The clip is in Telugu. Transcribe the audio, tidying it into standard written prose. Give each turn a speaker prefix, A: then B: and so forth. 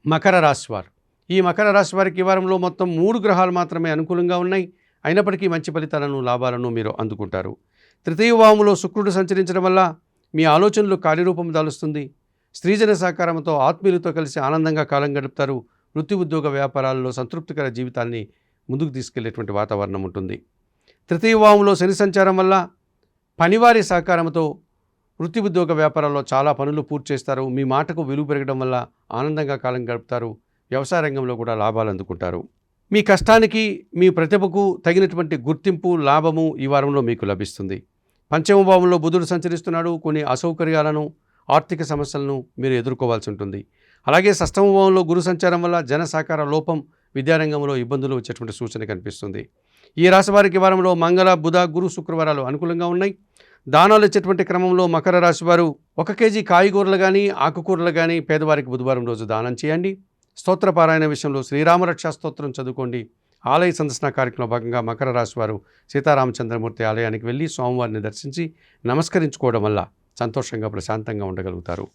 A: మకర రాశి వారు. ఈ మకర రాశి వారికి ఈ వారంలో మొత్తం 3 గ్రహాలు మాత్రమే అనుకూలంగా ఉన్నాయి. అయినప్పటికీ మంచి ఫలితాలను, లాభాలను మీరు అందుకుంటారు. తృతీయ భావంలో శుక్రుడు సంచరించడం వల్ల మీ ఆలోచనలు కార్యరూపం దాలుస్తుంది. స్త్రీజన సహకారంతో ఆత్మీయులతో కలిసి ఆనందంగా కాలం గడుపుతారు. వృత్తి, ఉద్యోగ, వ్యాపారాల్లో సంతృప్తికర జీవితాన్ని ముందుకు తీసుకెళ్లేటువంటి వాతావరణం ఉంటుంది. తృతీయ భావంలో శని సంచారం వల్ల పనివారి సహకారంతో వృత్తి, ఉద్యోగ, వ్యాపారాల్లో చాలా పనులు పూర్తి చేస్తారు. మీ మాటకు విలువ పెరగడం వల్ల ఆనందంగా కాలం గడుపుతారు. వ్యవసాయ రంగంలో కూడా లాభాలు అందుకుంటారు. మీ కష్టానికి, మీ ప్రతిభకు తగినటువంటి గుర్తింపు, లాభము ఈ వారంలో మీకు లభిస్తుంది. పంచమ భావంలో బుధుడు సంచరిస్తున్నాడు. కొన్ని అసౌకర్యాలను, ఆర్థిక సమస్యలను మీరు ఎదుర్కోవాల్సి ఉంటుంది. అలాగే షష్టమ భావంలో గురు సంచారం వల్ల జన సహకార లోపం, విద్యారంగంలో ఇబ్బందులు వచ్చేటువంటి సూచన కనిపిస్తుంది. ఈ రాశి వారికి వారంలో మంగళ, బుధ, గురు, శుక్రవారాలు అనుకూలంగా ఉన్నాయి. దానాలు ఇచ్చేటువంటి క్రమంలో మకర రాశి వారు 1 కేజీ కాయగూరలు కానీ, ఆకుకూరలు కానీ పేదవారికి బుధవారం రోజు దానం చేయండి. స్తోత్రపారాయణ విషయంలో శ్రీరామరక్షా స్తోత్రం చదువుకోండి. ఆలయ సందర్శన కార్యక్రమంలో భాగంగా మకర రాశి వారు సీతారామచంద్రమూర్తి ఆలయానికి వెళ్ళి స్వామివారిని దర్శించి నమస్కరించుకోవడం వల్ల సంతోషంగా, ప్రశాంతంగా ఉండగలుగుతారు.